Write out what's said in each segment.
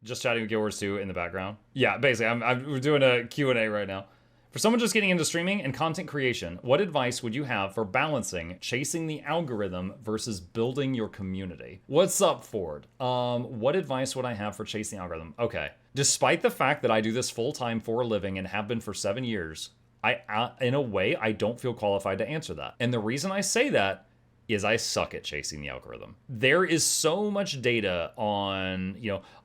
Just chatting with Guild 2 in the background. Yeah, basically, we're doing a Q&A right now. For someone just getting into streaming and content creation, what advice would you have for balancing chasing the algorithm versus building your community? What's up, Ford? What advice would I have for chasing the algorithm? Okay. Despite the fact that I do this full-time for a living and have been for 7 years, in a way, I don't feel qualified to answer that. And the reason I say that is I suck at chasing the algorithm. There is so much data on,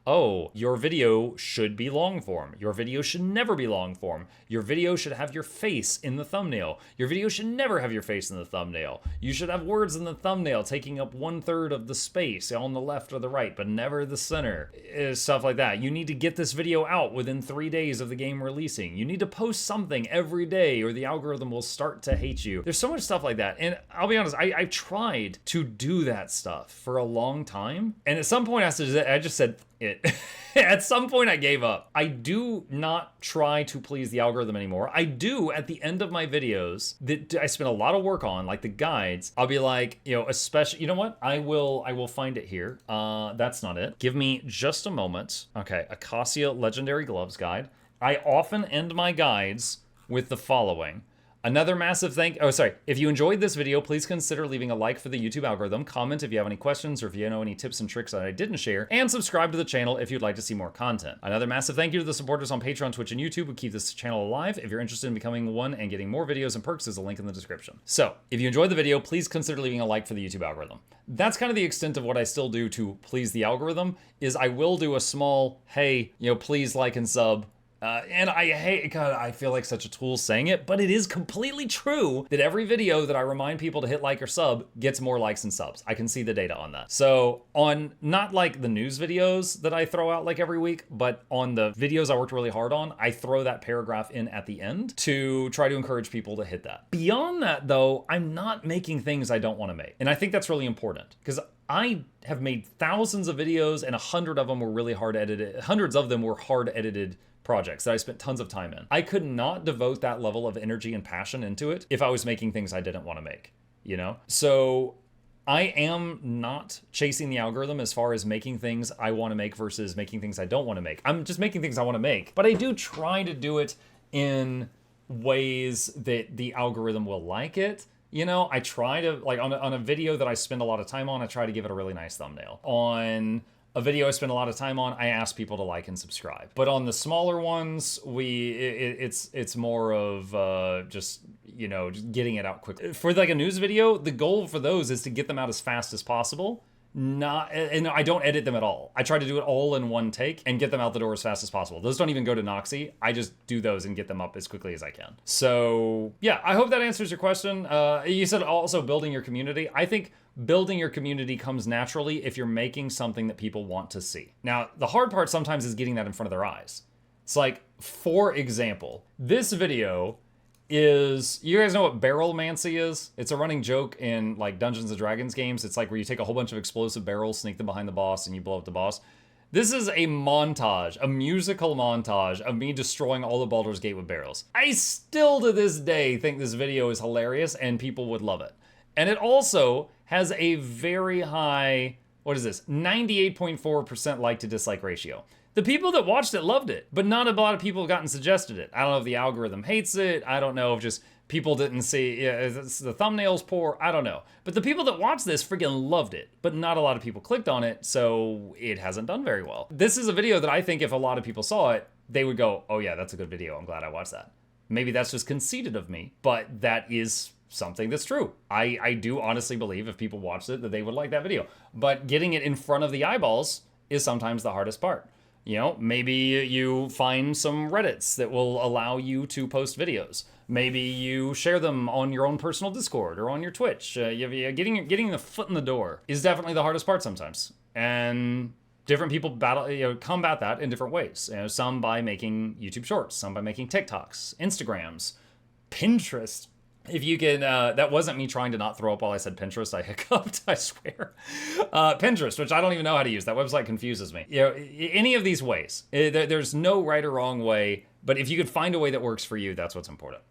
oh, your video should be long form. Your video should never be long form. Your video should have your face in the thumbnail. Your video should never have your face in the thumbnail. You should have words in the thumbnail taking up 1/3 of the space on the left or the right, but never the center. Stuff like that. You need to get this video out within 3 days of the game releasing. You need to post something every day or the algorithm will start to hate you. There's so much stuff like that. And I'll be honest, I've tried to do that stuff for a long time. And at some point I just said it. At some point I gave up. I do not try to please the algorithm anymore. I do at the end of my videos that I spend a lot of work on, like the guides. I'll be like, especially, you know what? I will find it here. That's not it. Give me just a moment. Okay, Acacia Legendary Gloves Guide. I often end my guides with the following. Another massive if you enjoyed this video, please consider leaving a like for the YouTube algorithm, comment if you have any questions or if you know any tips and tricks that I didn't share, and subscribe to the channel if you'd like to see more content. Another massive thank you to the supporters on Patreon, Twitch, and YouTube who keep this channel alive. If you're interested in becoming one and getting more videos and perks, there's a link in the description. So, if you enjoyed the video, please consider leaving a like for the YouTube algorithm. That's kind of the extent of what I still do to please the algorithm, is I will do a small, hey, please like and sub. And I feel like such a tool saying it, but it is completely true that every video that I remind people to hit like or sub gets more likes and subs. I can see the data on that. So on not like the news videos that I throw out like every week, but on the videos I worked really hard on, I throw that paragraph in at the end to try to encourage people to hit that. Beyond that though, I'm not making things I don't want to make. And I think that's really important because I have made thousands of videos and 100 of them were really hard edited. Hundreds of them were hard edited projects that I spent tons of time in. I could not devote that level of energy and passion into it if I was making things I didn't want to make, So I am not chasing the algorithm as far as making things I want to make versus making things I don't want to make. I'm just making things I want to make, but I do try to do it in ways that the algorithm will like it. I try to, like on a video that I spend a lot of time on, I try to give it a really nice thumbnail. On a video I spend a lot of time on, I ask people to like and subscribe. But on the smaller ones, it's more of just getting it out quickly. For like a news video, the goal for those is to get them out as fast as possible. And I don't edit them at all. I try to do it all in one take and get them out the door as fast as possible. Those don't even go to Noxxi. I just do those and get them up as quickly as I can. So yeah, I hope that answers your question. You said also building your community. I think building your community comes naturally if you're making something that people want to see. Now, the hard part sometimes is getting that in front of their eyes. It's like, for example, this video is, you guys know what barrelmancy is? It's a running joke in like Dungeons and Dragons games. It's like where you take a whole bunch of explosive barrels, sneak them behind the boss, and you blow up the boss. This is a montage, a musical montage of me destroying all of Baldur's Gate with barrels. I still to this day think this video is hilarious and people would love it. And it also has a very high, 98.4% like to dislike ratio. The people that watched it loved it, but not a lot of people have gotten suggested it. I don't know if the algorithm hates it. I don't know if just people didn't see, the thumbnail's poor. I don't know. But the people that watched this freaking loved it, but not a lot of people clicked on it, so it hasn't done very well. This is a video that I think if a lot of people saw it, they would go, oh yeah, that's a good video. I'm glad I watched that. Maybe that's just conceited of me, but that is something that's true. I do honestly believe if people watched it that they would like that video. But getting it in front of the eyeballs is sometimes the hardest part. Maybe you find some Reddits that will allow you to post videos. Maybe you share them on your own personal Discord or on your Twitch. Getting the foot in the door is definitely the hardest part sometimes. And different people combat that in different ways. Some by making YouTube shorts, some by making TikToks, Instagrams, Pinterest. If you can, that wasn't me trying to not throw up while I said Pinterest. I hiccuped, I swear. Pinterest, which I don't even know how to use. That website confuses me. Any of these ways. There's no right or wrong way, but if you could find a way that works for you, that's what's important.